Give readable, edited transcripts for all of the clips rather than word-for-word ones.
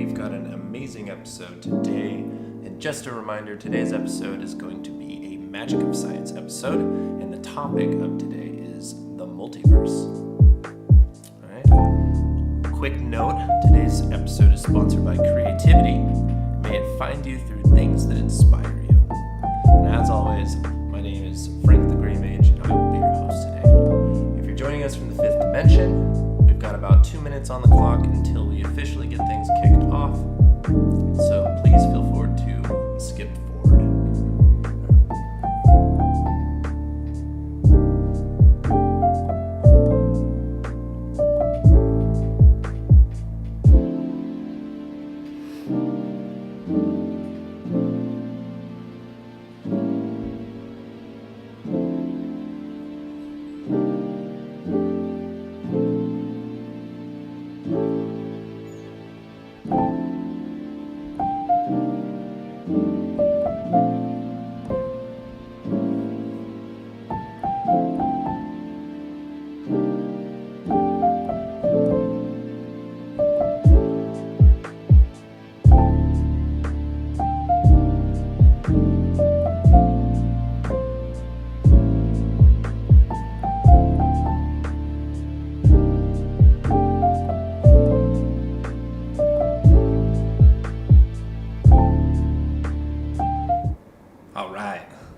we've got an amazing episode today. And just a reminder, today's episode is going to be a Magic of Science episode, and the topic of today is the multiverse. Alright, quick note, today's episode is sponsored by Creativity. May it find you through things that inspire you. And as always, my name is Frank the Grey Mage, and I will be your host today. If you're joining us from the fifth dimension, we've got about 2 minutes on the clock until we officially get things kicked off. So please feel free to skip forward.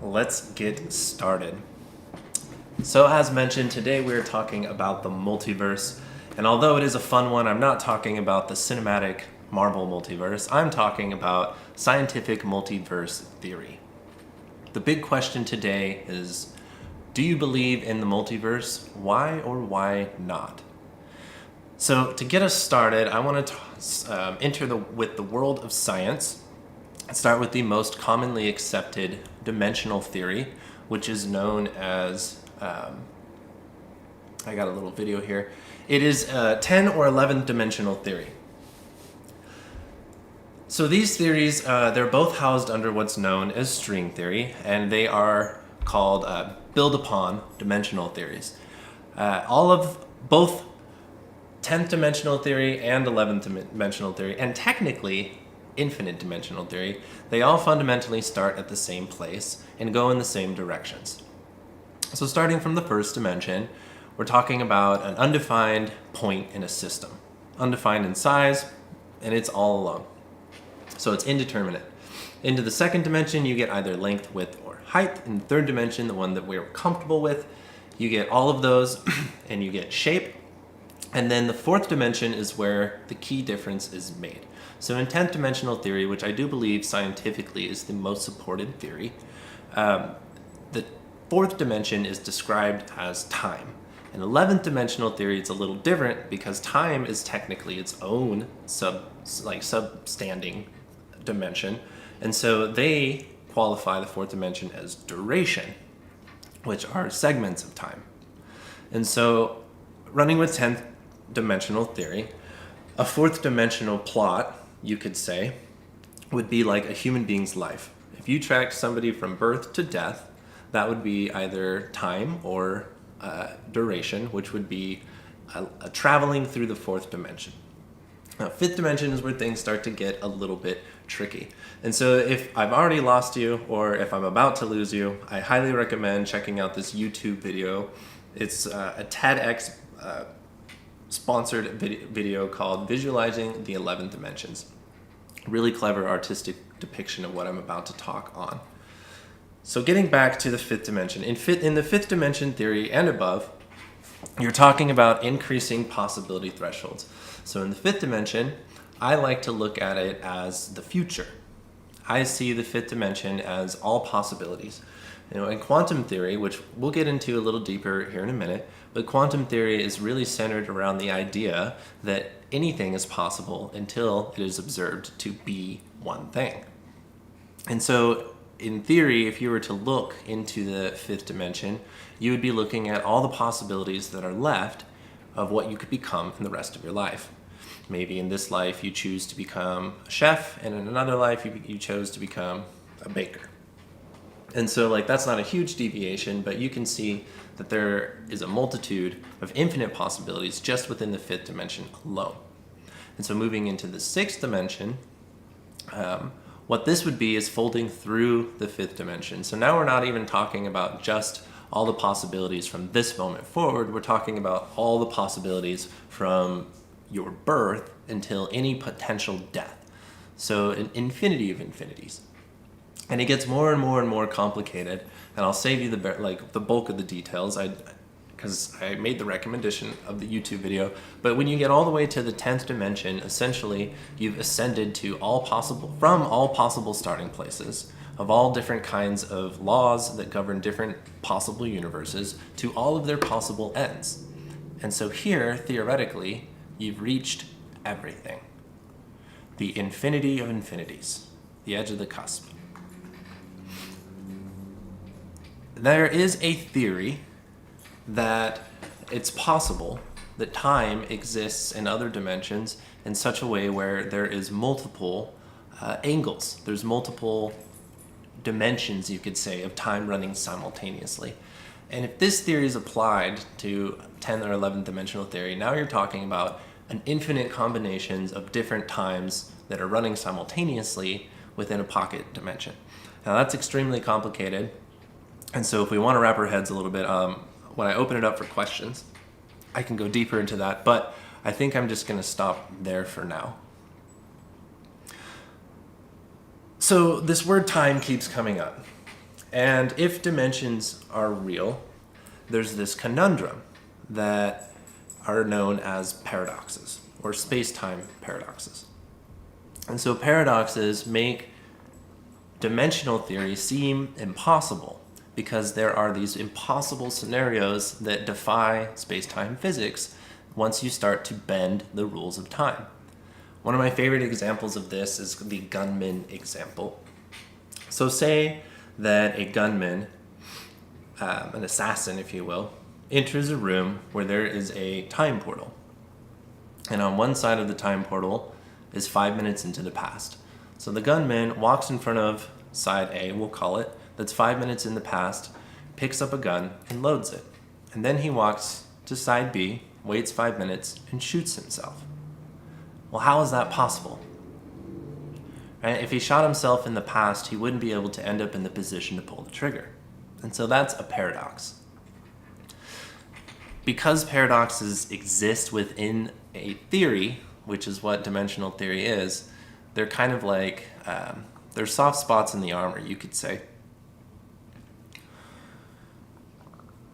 Let's get started. So as mentioned, today we're talking about the multiverse. And although it is a fun one, I'm not talking about the cinematic Marvel multiverse. I'm talking about scientific multiverse theory. The big question today is, do you believe in the multiverse? Why or why not? So to get us started, I want to enter with the world of science. Start with the most commonly accepted dimensional theory, which is known as, I got a little video here. It is 10 or 11th dimensional theory. So these theories, they're both housed under what's known as string theory, and they are called build upon dimensional theories. All of both 10th dimensional theory and 11th dimensional theory, and technically infinite dimensional theory, they all fundamentally start at the same place and go in the same directions. So starting from the first dimension, we're talking about an undefined point in a system. Undefined in size, and it's all alone. So it's indeterminate. Into the second dimension, you get either length, width, or height. In the third dimension, the one that we're comfortable with, you get all of those, and you get shape. And then the fourth dimension is where the key difference is made. So in 10th dimensional theory, which I do believe scientifically is the most supported theory, the fourth dimension is described as time. In 11th dimensional theory, it's a little different because time is technically its own substanding dimension. And so they qualify the fourth dimension as duration, which are segments of time. And so running with 10th dimensional theory, a fourth dimensional plot, you could say, would be like a human being's life. If you tracked somebody from birth to death, that would be either time or duration, which would be a traveling through the fourth dimension. Now, fifth dimension is where things start to get a little bit tricky. And so if I've already lost you or if I'm about to lose you, I highly recommend checking out this YouTube video. It's a TEDx sponsored video called Visualizing the 11 Dimensions. Really clever artistic depiction of what I'm about to talk on. So getting back to the fifth dimension. In the fifth dimension theory and above, you're talking about increasing possibility thresholds. So in the fifth dimension, I like to look at it as the future. I see the fifth dimension as all possibilities. In quantum theory, which we'll get into a little deeper here in a minute, but quantum theory is really centered around the idea that anything is possible until it is observed to be one thing. And so in theory, if you were to look into the fifth dimension, you would be looking at all the possibilities that are left of what you could become in the rest of your life. Maybe in this life you choose to become a chef, and in another life you chose to become a baker. And so that's not a huge deviation, but you can see that there is a multitude of infinite possibilities just within the fifth dimension alone. And so moving into the sixth dimension, what this would be is folding through the fifth dimension. So now we're not even talking about just all the possibilities from this moment forward. We're talking about all the possibilities from your birth until any potential death. So an infinity of infinities. And it gets more and more and more complicated. And I'll save you the bulk of the details. Because I made the recommendation of the YouTube video. But when you get all the way to the 10th dimension, essentially you've ascended from all possible starting places of all different kinds of laws that govern different possible universes to all of their possible ends. And so here, theoretically, you've reached everything. The infinity of infinities, the edge of the cusp. There is a theory that it's possible that time exists in other dimensions in such a way where there is multiple angles. There's multiple dimensions, you could say, of time running simultaneously. And if this theory is applied to 10th or 11th dimensional theory, now you're talking about an infinite combinations of different times that are running simultaneously within a pocket dimension. Now that's extremely complicated. And so if we want to wrap our heads a little bit, when I open it up for questions, I can go deeper into that, but I think I'm just going to stop there for now. So this word time keeps coming up. And if dimensions are real, there's this conundrum that are known as paradoxes or space-time paradoxes. And so paradoxes make dimensional theory seem impossible because there are these impossible scenarios that defy space-time physics once you start to bend the rules of time. One of my favorite examples of this is the gunman example. So say that a gunman, an assassin if you will, enters a room where there is a time portal. And on one side of the time portal is 5 minutes into the past. So the gunman walks in front of side A, we'll call it, that's 5 minutes in the past, picks up a gun and loads it. And then he walks to side B, waits 5 minutes, and shoots himself. Well, how is that possible? Right? If he shot himself in the past, he wouldn't be able to end up in the position to pull the trigger. And so that's a paradox. Because paradoxes exist within a theory, which is what dimensional theory is, they're kind of like, they're soft spots in the armor, you could say.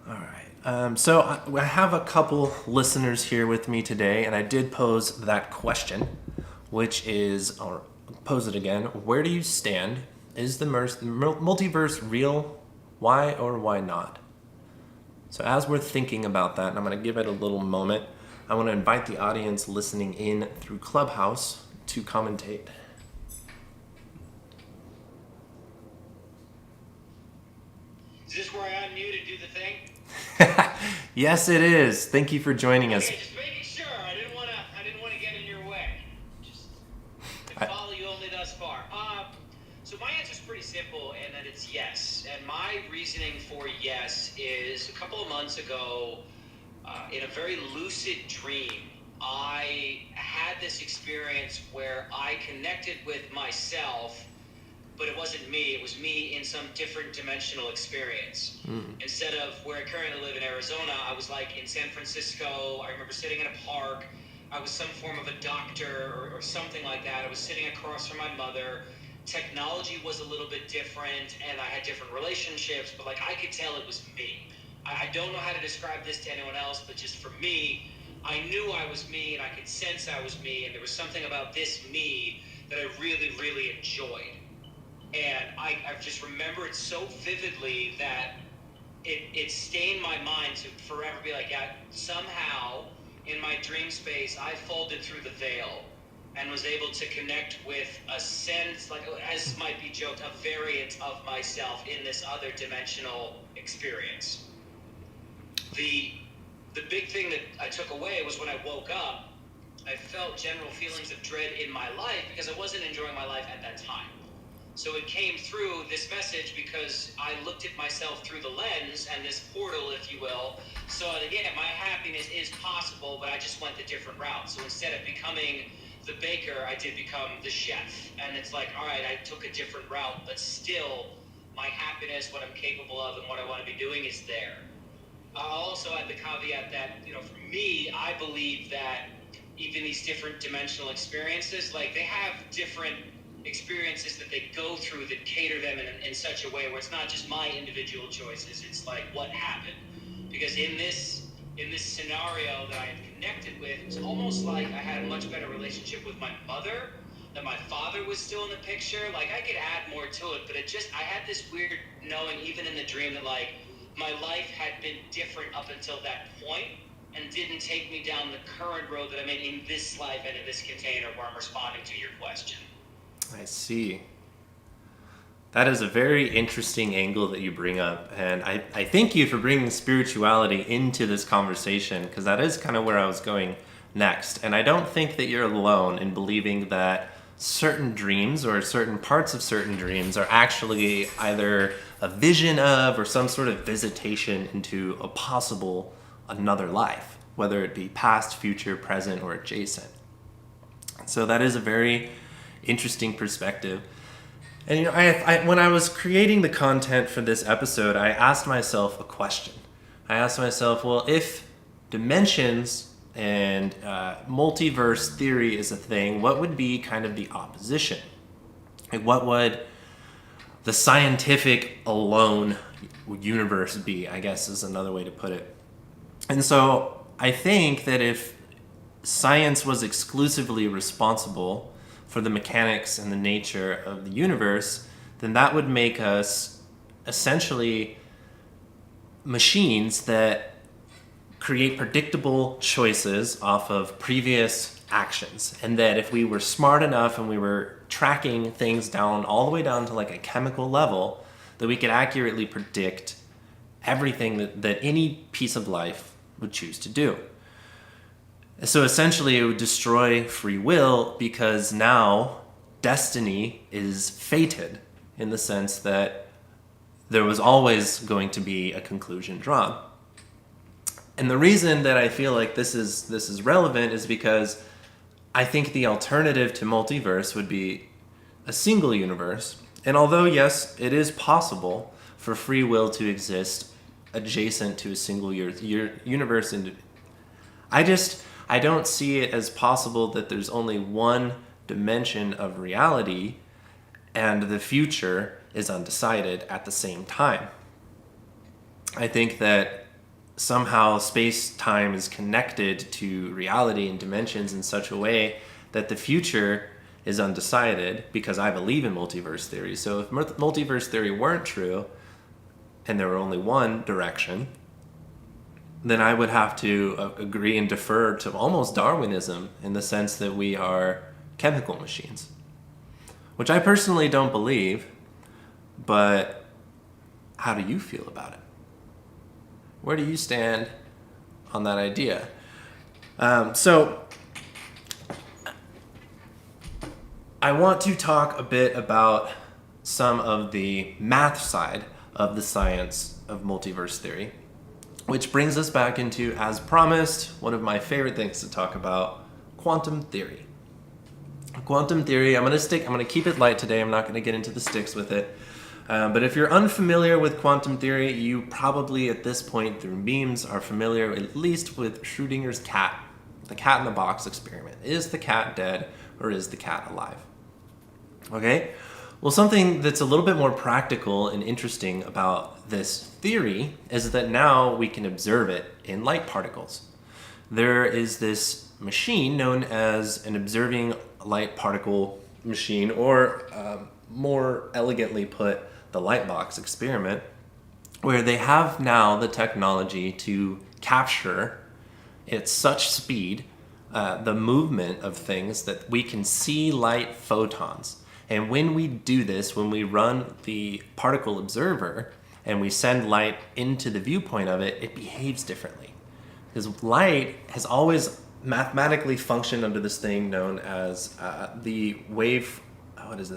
All right. So I have a couple listeners here with me today, and I did pose that question, which is, or pose it again, where do you stand? Is the multiverse real? Why or why not? So as we're thinking about that, and I'm going to give it a little moment, I want to invite the audience listening in through Clubhouse to commentate. Is this where I unmute and do the thing? Yes, it is. Thank you for joining us. Okay, just making sure. I didn't want to get in your way. Just to follow you only thus far. So my answer is pretty simple, and that it's yes. And my reasoning for yes is a couple of months ago, in a very lucid dream, I had this experience where I connected with myself, but it wasn't me. It was me in some different dimensional experience. Instead of where I currently live in Arizona, I was like in San Francisco. I remember sitting in a park. I was some form of a doctor or something like that. I was sitting across from my mother. Technology was a little bit different, and I had different relationships, but like I could tell it was me. I don't know how to describe this to anyone else, but just for me, I knew I was me, and I could sense I was me, and there was something about this me that I really, really enjoyed. And I just remember it so vividly that it stained my mind to forever be like, yeah, somehow in my dream space, I folded through the veil and was able to connect with a sense, like, as might be joked, a variant of myself in this other dimensional experience. The big thing that I took away was when I woke up, I felt general feelings of dread in my life because I wasn't enjoying my life at that time. So it came through this message because I looked at myself through the lens and this portal, if you will. So again, my happiness is possible, but I just went the different route. So instead of becoming the baker, I did become the chef. And it's like, all right, I took a different route, but still my happiness, what I'm capable of, and what I want to be doing is there. I'll also add the caveat that, for me, I believe that even these different dimensional experiences, like they have different experiences that they go through that cater them in such a way where it's not just my individual choices, it's like what happened. Because in this scenario that I had connected with, it was almost like I had a much better relationship with my mother, that my father was still in the picture. Like I could add more to it, but I had this weird knowing even in the dream that like my life had been different up until that point and didn't take me down the current road that I'm in this life and in this container where I'm responding to your question. I see. That is a very interesting angle that you bring up, and I thank you for bringing spirituality into this conversation, because that is kind of where I was going next. And I don't think that you're alone in believing that certain dreams or certain parts of certain dreams are actually either a vision of or some sort of visitation into a possible another life, whether it be past, future, present, or adjacent. So that is a very interesting perspective. And I when I was creating the content for this episode, I asked myself a question. I asked myself, well, if dimensions and multiverse theory is a thing, what would be kind of the opposition? Like, what would the scientific alone universe be, I guess is another way to put it. And so I think that if science was exclusively responsible for the mechanics and the nature of the universe, then that would make us essentially machines that create predictable choices off of previous actions. And that if we were smart enough and we were tracking things down all the way down to like a chemical level, that we could accurately predict everything that any piece of life would choose to do. So essentially it would destroy free will, because now destiny is fated in the sense that there was always going to be a conclusion drawn. And the reason that I feel like this is relevant is because I think the alternative to multiverse would be a single universe. And although, yes, it is possible for free will to exist adjacent to a single universe, I don't see it as possible that there's only one dimension of reality and the future is undecided at the same time. I think that somehow space-time is connected to reality and dimensions in such a way that the future is undecided, because I believe in multiverse theory. So if multiverse theory weren't true and there were only one direction, then I would have to agree and defer to almost Darwinism in the sense that we are chemical machines, which I personally don't believe, but how do you feel about it? Where do you stand on that idea? So I want to talk a bit about some of the math side of the science of multiverse theory, which brings us back into, as promised, one of my favorite things to talk about, quantum theory. Quantum theory, I'm going to keep it light today. I'm not going to get into the sticks with it. But if you're unfamiliar with quantum theory, you probably at this point through memes are familiar at least with Schrodinger's cat, the cat in the box experiment. Is the cat dead or is the cat alive? Okay? Well, something that's a little bit more practical and interesting about this theory is that now we can observe it in light particles. There is this machine known as an observing light particle machine, or more elegantly put, the Lightbox experiment, where they have now the technology to capture at such speed the movement of things that we can see light photons. And when we do this, when we run the particle observer and we send light into the viewpoint of it, it behaves differently. Because light has always mathematically functioned under this thing known as the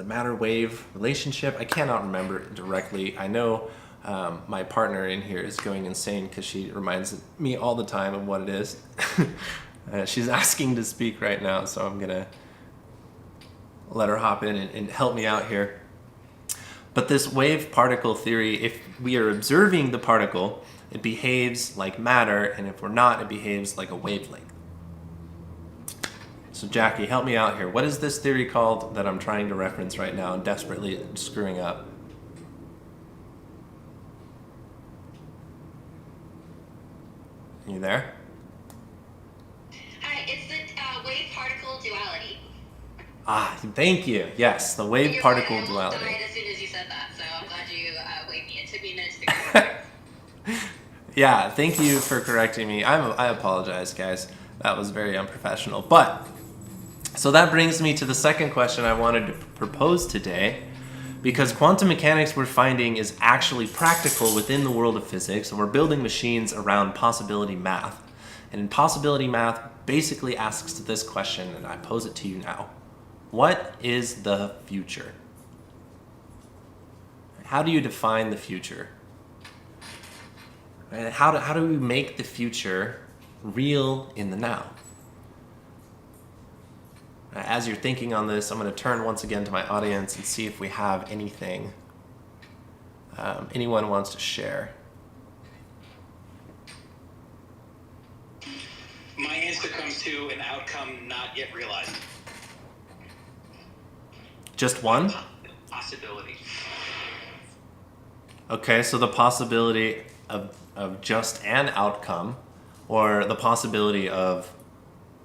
matter-wave relationship. I cannot remember it directly. I know my partner in here is going insane because she reminds me all the time of what it is. She's asking to speak right now, so I'm gonna let her hop in and help me out here. But this wave particle theory, if we are observing the particle, it behaves like matter, and if we're not, it behaves like a wavelength. So Jackie, help me out here. What is this theory called that I'm trying to reference right now and desperately screwing up? You there? Hi, it's the wave-particle duality. Ah, thank you. Yes, the wave-particle duality. I almost died as soon as you said that, so I'm glad you waked me. It took me a minute to figure it out. Yeah, thank you for correcting me. I apologize, guys. That was very unprofessional. But, so that brings me to the second question I wanted to propose today. Because quantum mechanics we're finding is actually practical within the world of physics, and we're building machines around possibility math. And in possibility math basically asks this question, and I pose it to you now. What is the future? How do you define the future? And how do we make the future real in the now? As you're thinking on this, I'm going to turn once again to my audience and see if we have anything anyone wants to share. My answer comes to an outcome not yet realized. Just one? Possibility. Okay, so the possibility of just an outcome, or the possibility of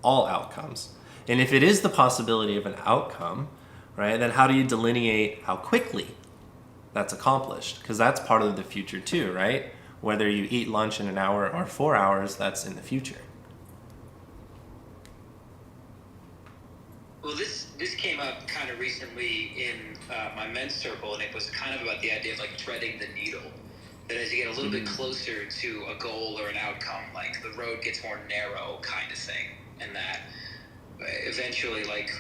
all outcomes. And if it is the possibility of an outcome, right, then how do you delineate how quickly that's accomplished? Because that's part of the future too, right? Whether you eat lunch in an hour or 4 hours, that's in the future. Well, this came up kind of recently in my men's circle, and it was kind of about the idea of like threading the needle. That as you get a little bit closer to a goal or an outcome, like the road gets more narrow kind of thing, and that eventually, like,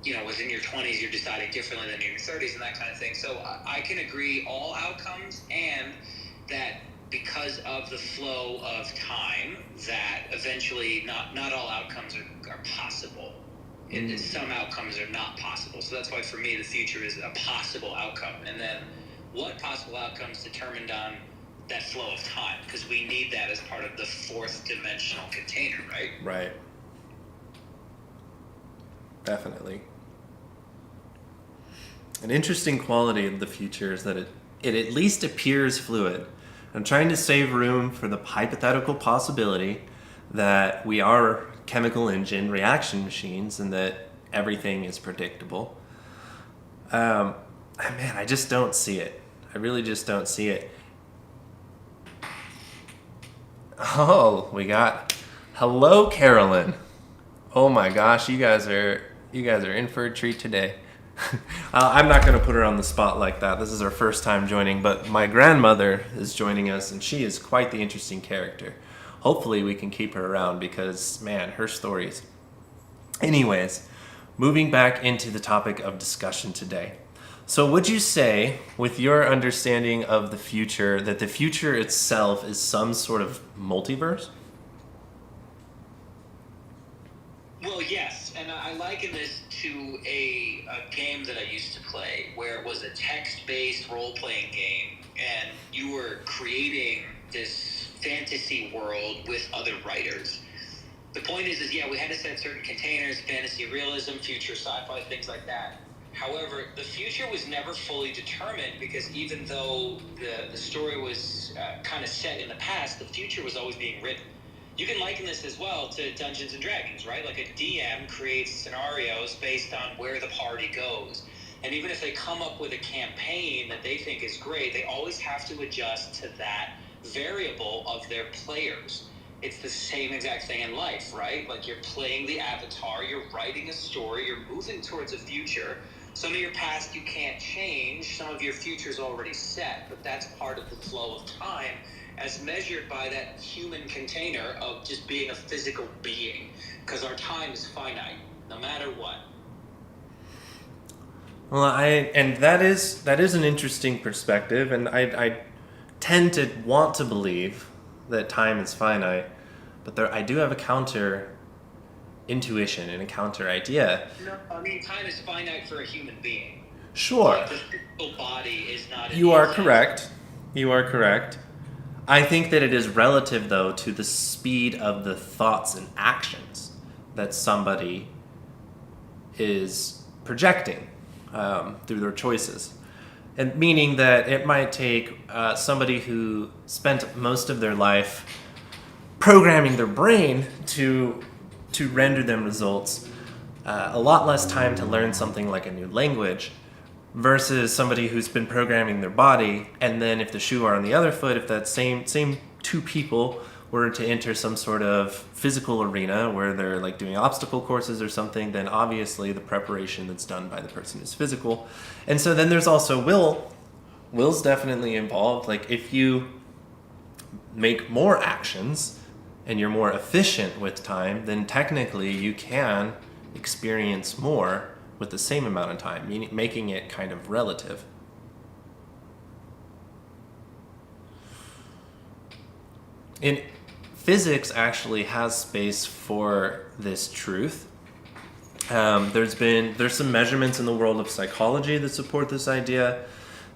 you know, within your 20s, you're deciding differently than in your 30s and that kind of thing. So I can agree all outcomes, and that because of the flow of time, that eventually not all outcomes are possible. And some outcomes are not possible. So that's why for me the future is a possible outcome. And then what possible outcomes determined on that flow of time? Because we need that as part of the fourth dimensional container, right? Right. Definitely. An interesting quality of the future is that it at least appears fluid. I'm trying to save room for the hypothetical possibility that we are chemical engine reaction machines and that everything is predictable. Man, I just don't see it. I really just don't see it. Oh, we got hello, Carolyn. Oh my gosh, you guys are in for a treat today. I'm not going to put her on the spot like that. This is her first time joining, but my grandmother is joining us, and she is quite the interesting character. Hopefully we can keep her around because, man, her stories. Anyways, moving back into the topic of discussion today. So would you say, with your understanding of the future, that the future itself is some sort of multiverse? Well, yes, and I liken this to a game that I used to play where it was a text-based role-playing game, and you were creating this fantasy world with other writers. The point is yeah, we had to set certain containers, fantasy realism, future sci-fi, things like that. However, the future was never fully determined because even though the story was kind of set in the past, the future was always being written. You can liken this as well to Dungeons and Dragons, right? Like a DM creates scenarios based on where the party goes. And even if they come up with a campaign that they think is great, they always have to adjust to that variable of their players. It's the same exact thing in life, right? Like you're playing the avatar, you're writing a story, you're moving towards a future. Some of your past you can't change, some of your future's already set, but that's part of the flow of time as measured by that human container of just being a physical being, because our time is finite, no matter what. Well, and that is an interesting perspective, and I tend to want to believe that time is finite, but I do have a counter intuition and a counter idea. No, I mean, time is finite for a human being. Sure, Like, the physical body is not. you are correct. You are correct. I think that it is relative, though, to the speed of the thoughts and actions that somebody is projecting through their choices. And meaning that it might take somebody who spent most of their life programming their brain to render them results a lot less time to learn something like a new language versus somebody who's been programming their body. And then if the shoe are on the other foot, if that same two people were to enter some sort of physical arena where they're like doing obstacle courses or something, then obviously the preparation that's done by the person is physical. And so then there's also will. Will's definitely involved. Like if you make more actions and you're more efficient with time, then technically you can experience more with the same amount of time, meaning making it kind of relative. In physics actually has space for this truth. There's some measurements in the world of psychology that support this idea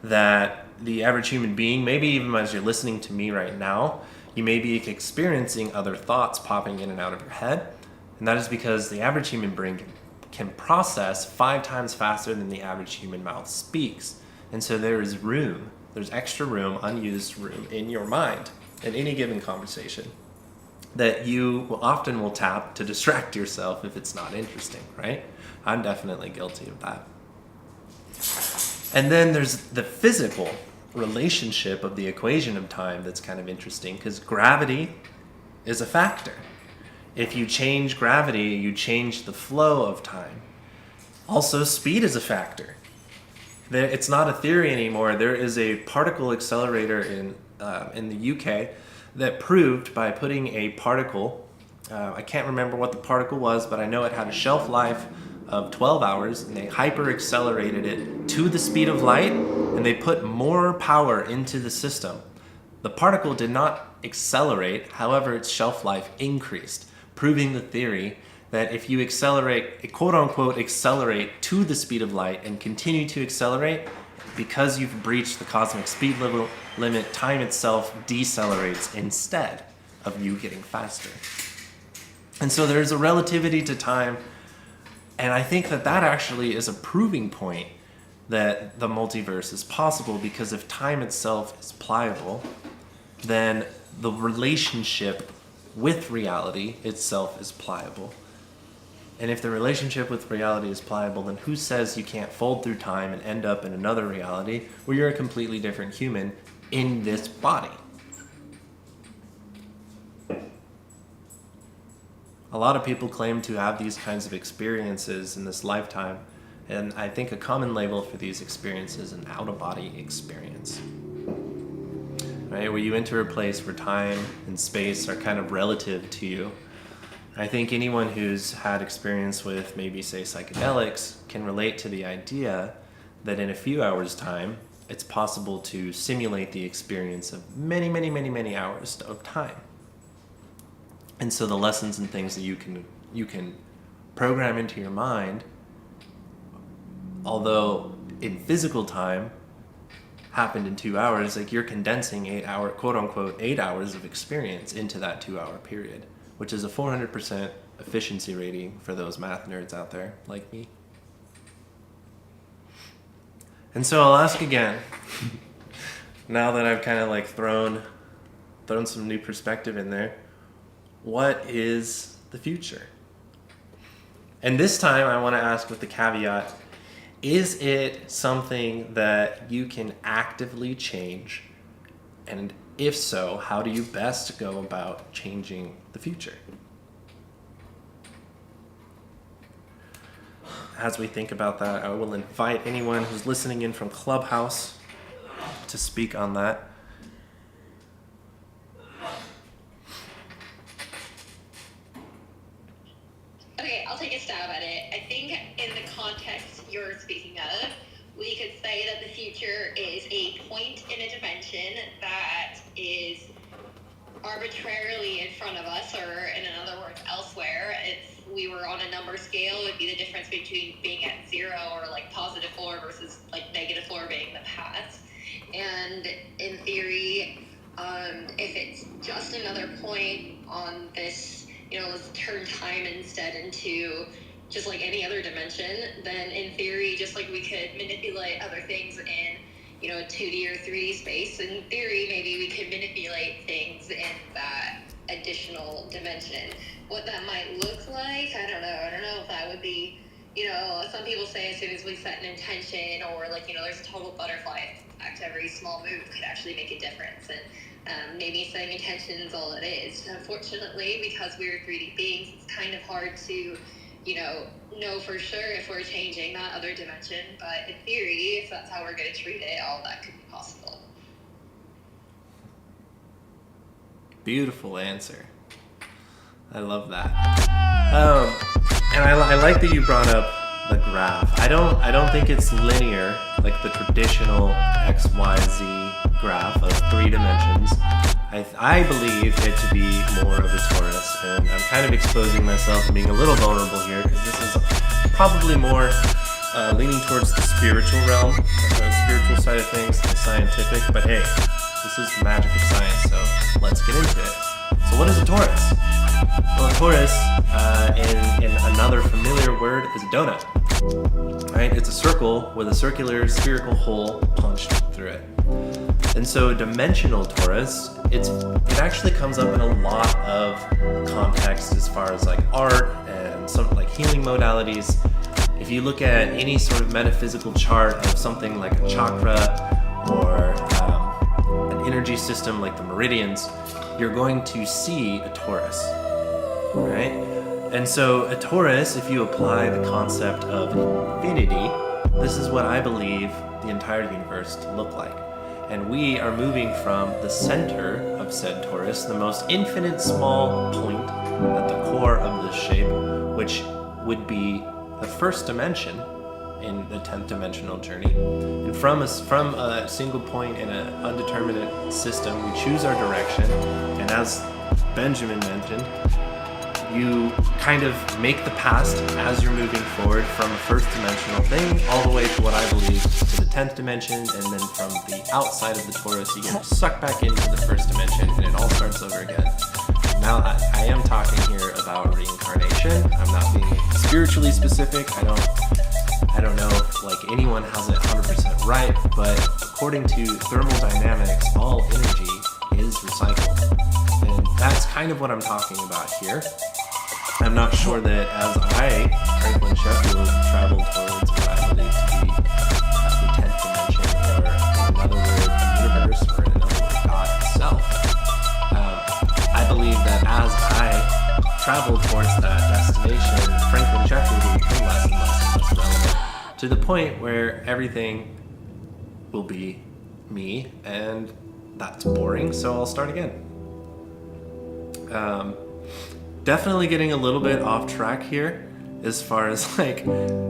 that the average human being, maybe even as you're listening to me right now, you may be experiencing other thoughts popping in and out of your head. And that is because the average human brain can process 5 times faster than the average human mouth speaks. And so there's extra room, unused room in your mind in any given conversation that you often will tap to distract yourself if it's not interesting, right? I'm definitely guilty of that. And then there's the physical relationship of the equation of time that's kind of interesting because gravity is a factor. If you change gravity, you change the flow of time. Also, speed is a factor. It's not a theory anymore. There is a particle accelerator in the UK that proved by putting a particle, I can't remember what the particle was, but I know it had a shelf life of 12 hours, and they hyper accelerated it to the speed of light, and they put more power into the system. The particle did not accelerate, however, its shelf life increased, proving the theory that if you accelerate, quote unquote, accelerate to the speed of light and continue to accelerate, because you've breached the cosmic speed limit, time itself decelerates instead of you getting faster. And so there's a relativity to time, and I think that actually is a proving point that the multiverse is possible, because if time itself is pliable, then the relationship with reality itself is pliable. And if the relationship with reality is pliable, then who says you can't fold through time and end up in another reality where you're a completely different human in this body? A lot of people claim to have these kinds of experiences in this lifetime, and I think a common label for these experiences is an out-of-body experience. Right? Where you enter a place where time and space are kind of relative to you. I think anyone who's had experience with maybe, say, psychedelics can relate to the idea that in a few hours' time, it's possible to simulate the experience of many, many, many, many hours of time. And so the lessons and things that you can program into your mind, although in physical time happened in 2 hours, like you're condensing 8 hour, quote unquote, 8 hours of experience into that 2 hour period, which is a 400% efficiency rating for those math nerds out there like me. And so I'll ask again, now that I've kind of like thrown some new perspective in there, what is the future? And this time I want to ask with the caveat, is it something that you can actively change? And if so, how do you best go about changing the future? As we think about that, I will invite anyone who's listening in from Clubhouse to speak on that. Okay, I'll take a stab at it. I think in the context you're speaking of, we could say that the future is a point in a dimension that is arbitrarily in front of us, or in other words, elsewhere. It's we were on a number scale, it would be the difference between being at 0 or like +4 versus like -4 being the past. And in theory, if it's just another point on this, let's turn time instead into just like any other dimension, then in theory, just like we could manipulate other things in, a 2D or 3D space, in theory, maybe we could manipulate things in that additional dimension. What that might look like, I don't know. I don't know if that would be, some people say as soon as we set an intention, or like, there's a total butterfly effect, every small move could actually make a difference. And maybe setting intention is all it is. Unfortunately, because we're 3D beings, it's kind of hard to, know for sure if we're changing that other dimension. But in theory, if that's how we're going to treat it, all that could be possible. Beautiful answer. I love that. And I like that you brought up the graph. I don't think it's linear like the traditional XYZ graph of 3 dimensions. I believe it to be more of a torus, and I'm kind of exposing myself and being a little vulnerable here because this is probably more leaning towards the spiritual realm, the spiritual side of things, the scientific. But hey, this is the magic of science, so let's get into it. So what is a torus? Well, a torus, in another familiar word, is a donut. Right? It's a circle with a circular spherical hole punched through it. And so dimensional torus, it actually comes up in a lot of context as far as like art and some like healing modalities. If you look at any sort of metaphysical chart of something like a chakra or an energy system like the meridians, you're going to see a torus, right? And so a torus, if you apply the concept of infinity, this is what I believe the entire universe to look like. And we are moving from the center of said torus, the most infinite small point at the core of this shape, which would be the first dimension in the 10th dimensional journey. And from a single point in an undeterminate system, we choose our direction. And as Benjamin mentioned, you kind of make the past as you're moving forward from a first dimensional thing all the way to what I believe to the 10th dimension, and then from the outside of the torus you get sucked back into the first dimension and it all starts over again. Now I am talking here about reincarnation. I'm not being spiritually specific. I don't know if like anyone has it 100% right, but according to thermodynamics, all energy is recycled. And that's kind of what I'm talking about here. I'm not sure that as I, Franklin Sheffield, traveled towards what I believe to be the 10th dimension, or in another word, the universe, or in another word, God itself. I believe that as I traveled towards that destination, Franklin Sheffield will become less and less relevant, to the point where everything will be me, and that's boring, so I'll start again. Definitely getting a little bit off track here as far as like,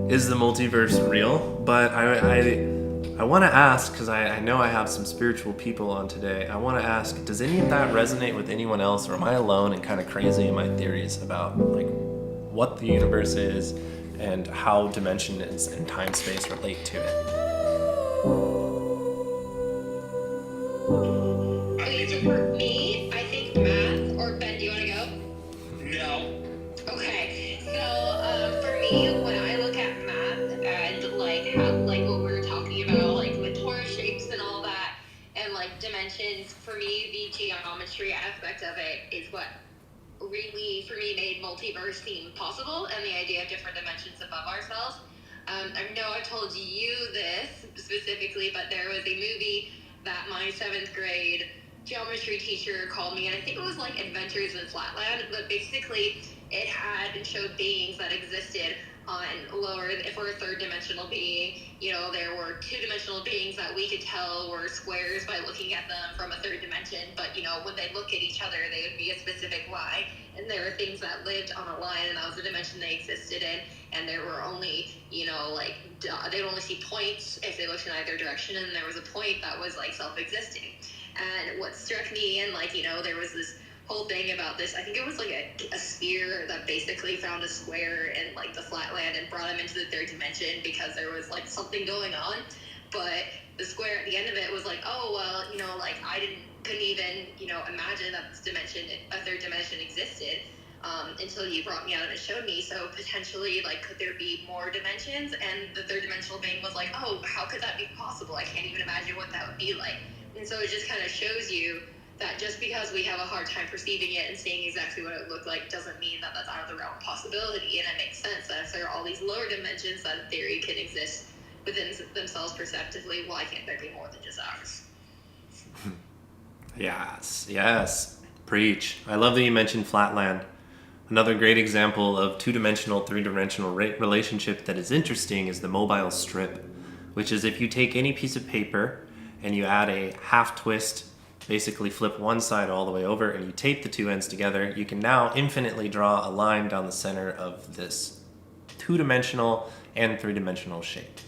is the multiverse real? But I want to ask, because I know I have some spiritual people on today, I want to ask, does any of that resonate with anyone else, or am I alone and kind of crazy in my theories about like what the universe is and how dimensions and time space relate to it? Okay, so for me, I think math, or Ben, do you want to go? No. Okay, so for me, when I look at math and like how, like what we were talking about, like the torus shapes and all that, and like dimensions, for me, the geometry aspect of it is what really, for me, made multiverse seem possible, and the idea of different dimensions above ourselves. I know I told you this specifically, but there was a movie that my 7th grade geometry teacher called me, and I think it was like Adventures in Flatland, but basically it had and showed beings that existed on lower, if we're a 3rd dimensional being, there were 2-dimensional beings that we could tell were squares by looking at them from a 3rd dimension, but when they look at each other, they would be a specific line, and there were things that lived on a line, and that was the dimension they existed in, and there were only, they'd only see points if they looked in either direction, and there was a point that was like self-existing. And what struck me, and there was this whole thing about this. I think it was like a sphere that basically found a square in like the flatland and brought him into the third dimension because there was like something going on. But the square at the end of it was like, oh well, you know, like couldn't even, you know, imagine that this dimension, a third dimension existed. Until you brought me out and showed me. So potentially, like, could there be more dimensions? And the third dimensional being was like, oh, how could that be possible? I can't even imagine what that would be like. And so it just kind of shows you that just because we have a hard time perceiving it and seeing exactly what it would look like doesn't mean that that's out of the realm of possibility. And it makes sense that if there are all these lower dimensions that in theory can exist within themselves perceptively, why can't there be more than just ours? Yes. Preach. I love that you mentioned Flatland. Another great example of two-dimensional, three-dimensional relationship that is interesting is the mobile strip, which is if you take any piece of paper and you add a half twist, basically flip one side all the way over, and you tape the two ends together, you can now infinitely draw a line down the center of this two-dimensional and three-dimensional shape.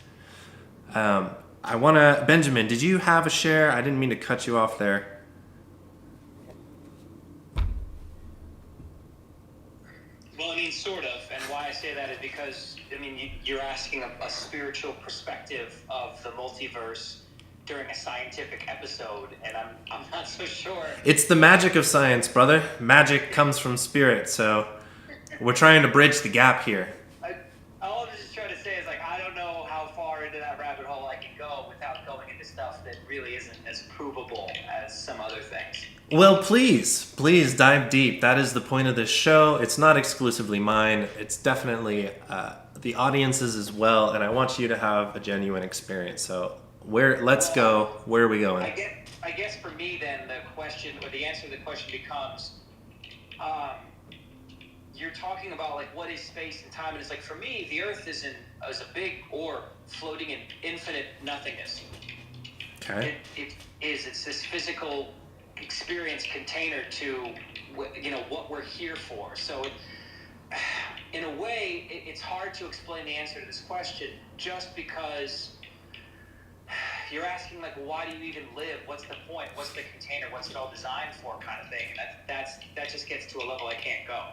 Benjamin, did you have a share? I didn't mean to cut you off there. Well, I mean, sort of, and why I say that is because, I mean, you're asking a spiritual perspective of the multiverse during a scientific episode, and I'm not so sure. It's the magic of science, brother. Magic comes from spirit, so we're trying to bridge the gap here. All I'm just trying to say is, like, I don't know how far into that rabbit hole I can go without going into stuff that really isn't as provable as some other things. Well, please dive deep. That is the point of this show. It's not exclusively mine. It's definitely the audience's as well, and I want you to have a genuine experience. So let's go. Where are we going? I guess for me then the question, or the answer to the question becomes, you're talking about like what is space and time, and it's like for me the Earth is a big orb floating in infinite nothingness. Okay. It's this physical experience container to, you know, what we're here for. So in a way it's hard to explain the answer to this question just because you're asking like, why do you even live? What's the point? What's the container? What's it all designed for, kind of thing? And that just gets to a level I can't go,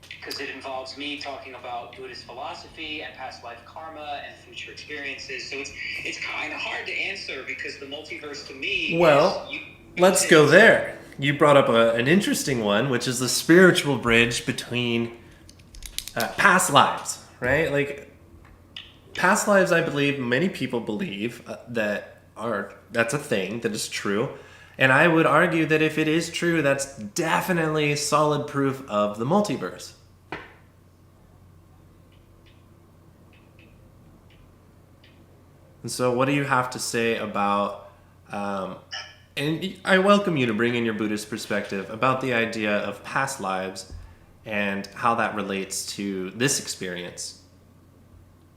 because it involves me talking about Buddhist philosophy and past life karma and future experiences. So it's kind of hard to answer because the multiverse to me. Well, let's go there. You brought up an interesting one, which is the spiritual bridge between past lives, right? Like past lives, I believe many people believe that's a thing that is true. And I would argue that if it is true, that's definitely solid proof of the multiverse. And so what do you have to say about, and I welcome you to bring in your Buddhist perspective about the idea of past lives and how that relates to this experience?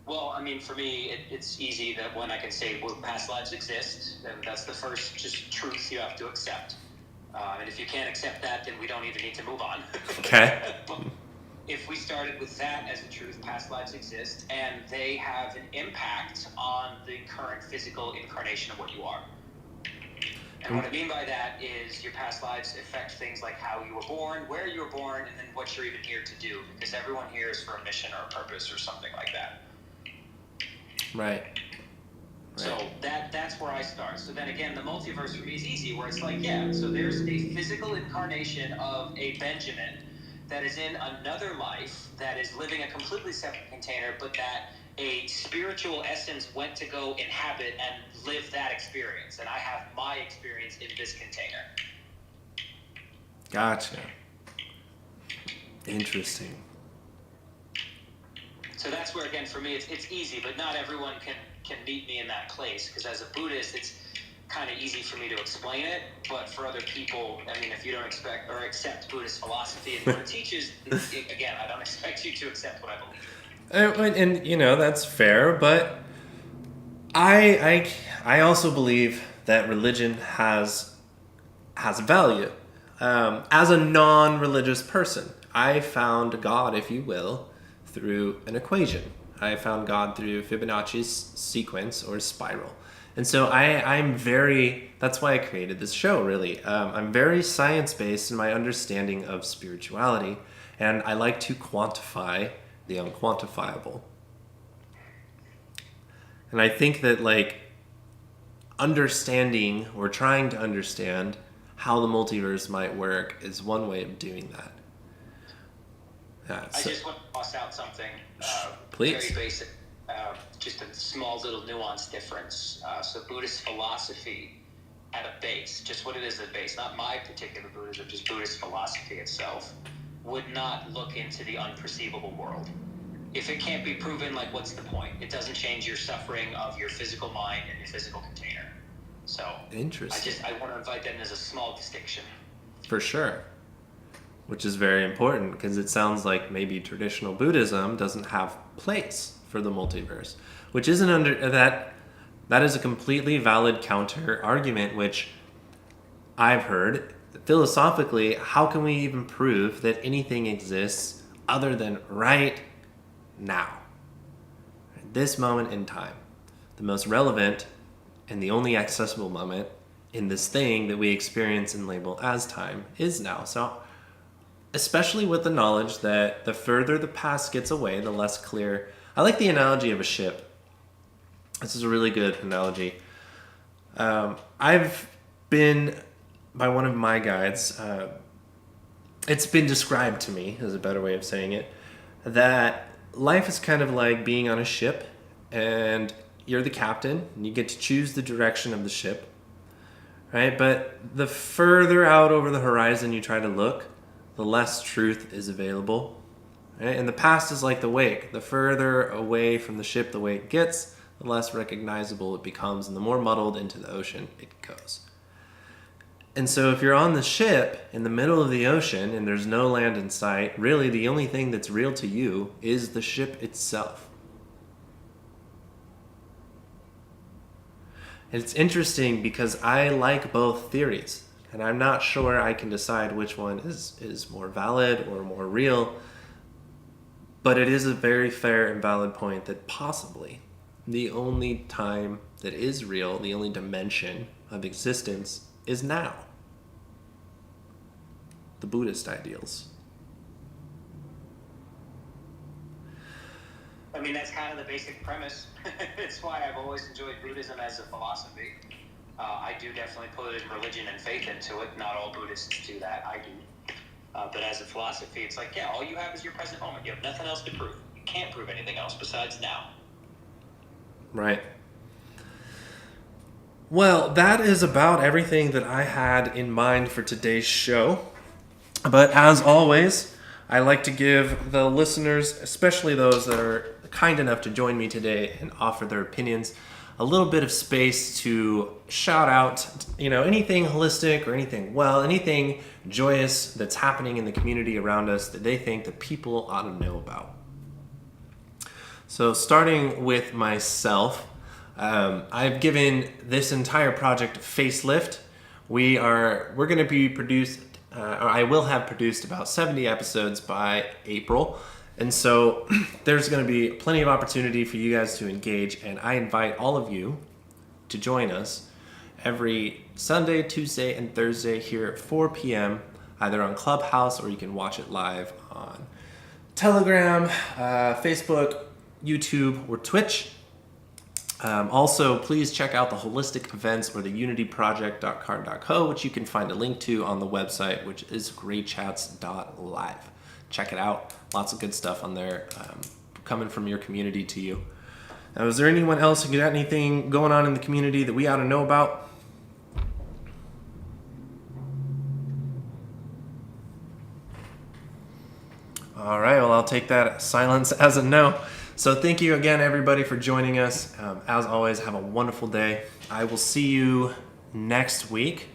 Well, I mean, for me, it's easy that when I can say, well, past lives exist, then that's the first just truth you have to accept. And if you can't accept that, then we don't even need to move on. Okay. If we started with that as a truth, past lives exist, and they have an impact on the current physical incarnation of what you are. And what I mean by that is your past lives affect things like how you were born, where you were born, and then what you're even here to do, because everyone here is for a mission or a purpose or something like that. Right. So that's where I start. So then again, the multiverse for me is easy, where it's like, yeah, so there's a physical incarnation of a Benjamin that is in another life that is living a completely separate container, but that a spiritual essence went to go inhabit and live that experience. And I have my experience in this container. Gotcha. Interesting. So that's where, again, for me, it's easy, but not everyone can meet me in that place, because as a Buddhist, it's kind of easy for me to explain it, but for other people, I mean, if you don't expect or accept Buddhist philosophy and what it teaches, again, I don't expect you to accept what I believe. And you know, that's fair, but I also believe that religion has a value. As a non-religious person, I found God, if you will, through an equation. I found God through Fibonacci's sequence or spiral. And so I'm very, that's why I created this show, really. I'm very science-based in my understanding of spirituality, and I like to quantify the unquantifiable. And I think that, like, understanding or trying to understand how the multiverse might work is one way of doing that. I just want to toss out something Please. very basic, just a small little nuance difference. So Buddhist philosophy at a base, just what it is at a base, not my particular Buddhism, just Buddhist philosophy itself, would not look into the unperceivable world. If it can't be proven, like, what's the point? It doesn't change your suffering of your physical mind and your physical container. So Interesting. I want to invite that in as a small distinction. For sure. Which is very important, because it sounds like maybe traditional Buddhism doesn't have place for the multiverse, which isn't under that. That is a completely valid counter argument, which I've heard. Philosophically, how can we even prove that anything exists other than right now, this moment in time, the most relevant and the only accessible moment in this thing that we experience and label as time is now. So especially with the knowledge that the further the past gets away, the less clear. I like the analogy of a ship. This is a really good analogy. I've been, by one of my guides, it's been described to me, is a better way of saying it, that life is kind of like being on a ship, and you're the captain, and you get to choose the direction of the ship, right? But the further out over the horizon you try to look, the less truth is available, right? And the past is like the wake. The further away from the ship the wake gets, the less recognizable it becomes, and the more muddled into the ocean it goes. And so if you're on the ship in the middle of the ocean and there's no land in sight, really the only thing that's real to you is the ship itself. It's interesting because I like both theories, and I'm not sure I can decide which one is more valid or more real, but it is a very fair and valid point that possibly the only time that is real, the only dimension of existence is now. The Buddhist ideals. I mean, that's kind of the basic premise. It's why I've always enjoyed Buddhism as a philosophy. I do definitely put religion and faith into it. Not all Buddhists do that. I do. But as a philosophy, it's like, yeah, all you have is your present moment. You have nothing else to prove. You can't prove anything else besides now. Right. Well, that is about everything that I had in mind for today's show. But as always, I like to give the listeners, especially those that are kind enough to join me today and offer their opinions, a little bit of space to shout out, anything holistic or anything joyous that's happening in the community around us that they think that people ought to know about. So starting with myself, I've given this entire project a facelift. We're going to be I will have produced about 70 episodes by April. And so there's going to be plenty of opportunity for you guys to engage. And I invite all of you to join us every Sunday, Tuesday, and Thursday here at 4 p.m., either on Clubhouse or you can watch it live on Telegram, Facebook, YouTube, or Twitch. Also, please check out the holistic events or the unityproject.card.co, which you can find a link to on the website, which is greychats.live. Check it out. Lots of good stuff on there coming from your community to you. Now, is there anyone else who got anything going on in the community that we ought to know about? All right, well, I'll take that silence as a no. So thank you again, everybody, for joining us. As always, have a wonderful day. I will see you next week